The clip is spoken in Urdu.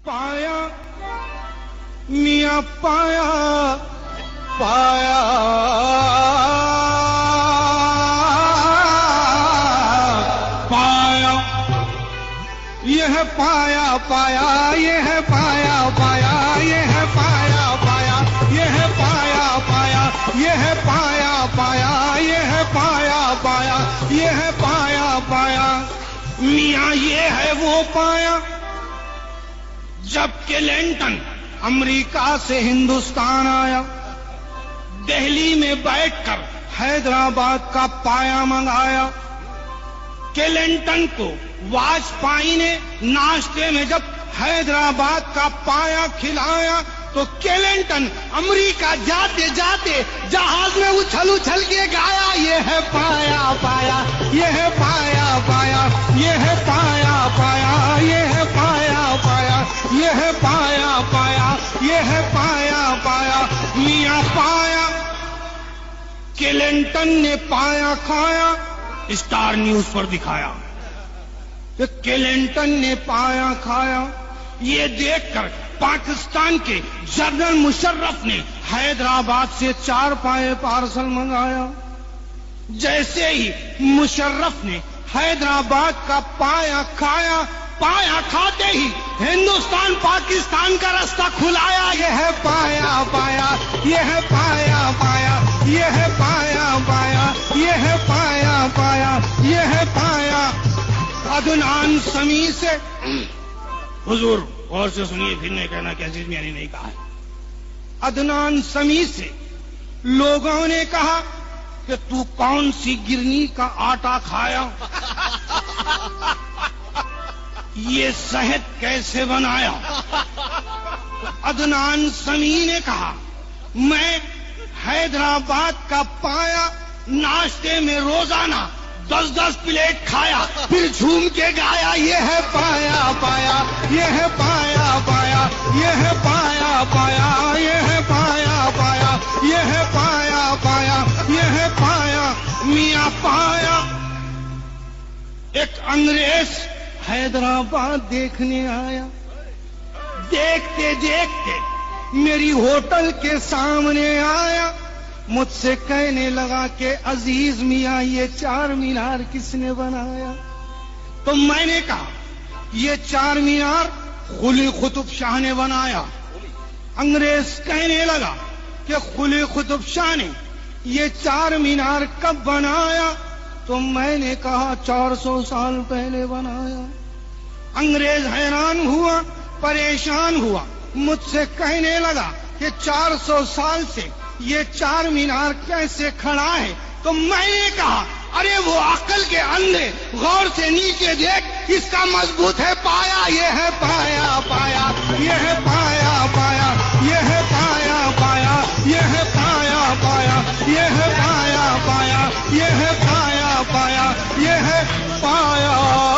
پایا میاں پایا پایا پایا یہ ہے پایا پایا یہ ہے پایا پایا یہ ہے پایا پایا یہ ہے پایا پایا یہ ہے پایا پایا یہ ہے پایا پایا یہ ہے پایا پایا میاں یہ ہے وہ پایا جب کلنٹن امریکہ سے ہندوستان آیا دہلی میں بیٹھ کر حیدرآباد کا پایا منگایا کلنٹن کو واجپئی نے ناشتے میں جب حیدرآباد کا پایا کھلایا تو کلنٹن امریکہ جاتے جاتے جہاز میں اچھل اچھل کے گایا یہ ہے پایا پایا یہ ہے پایا پایا یہ ہے پایا پایا یہ ہے پایا پایا یہ ہے پایا پایا یہ ہے پایا پایا میاں پایا کلنٹن نے پایا کھایا اسٹار نیوز پر دکھایا کہ کلنٹن نے پایا کھایا یہ دیکھ کر پاکستان کے جنرل مشرف نے حیدرآباد سے 4 پائے پارسل منگایا جیسے ہی مشرف نے حیدرآباد کا پایا کھایا پایا کھاتے ہی ہندوستان پاکستان کا راستہ کھلایا یہ ہے پایا پایا یہ ہے پایا پایا یہ ہے پایا پایا یہ ہے پایا پایا یہ ہے پایا عدنان سمیع سے حضور غور سے سنیے پھر نہیں کہنا کہ عزیز میاں نے نہیں کہا ہے عدنان سمیع سے لوگوں نے کہا کہ تو کون سی گرنی کا آٹا کھایا یہ صحت کیسے بنایا عدنان سمیع نے کہا میں حیدرآباد کا پایا ناشتے میں روزانہ 10 پلیٹ کھایا پھر جھوم کے گایا یہ ہے پایا پایا یہ ہے پایا پایا یہ ہے پایا پایا یہ ہے پایا پایا یہ ہے پایا پایا یہ ہے پایا میاں پایا ایک انگریز حیدرآباد دیکھنے آیا دیکھتے دیکھتے میری ہوٹل کے سامنے آیا مجھ سے کہنے لگا کہ عزیز میاں یہ 4 مینار کس نے بنایا تو میں نے کہا یہ 4 مینار قلی قطب شاہ نے بنایا انگریز کہنے لگا کہ قلی قطب شاہ نے یہ 4 مینار کب بنایا تو میں نے کہا 400 سال پہلے بنایا انگریز حیران ہوا پریشان ہوا مجھ سے کہنے لگا کہ 400 سال سے یہ 4 مینار کیسے کھڑا ہے تو میں نے کہا ارے وہ عقل کے اندھے غور سے نیچے دیکھ اس کا مضبوط ہے پایا یہ ہے پایا پایا یہ ہے پایا پایا یہ ہے پایا پایا یہ ہے پایا پایا یہ ہے پایا پایا یہ ہے پایا پایا یہ ہے پایا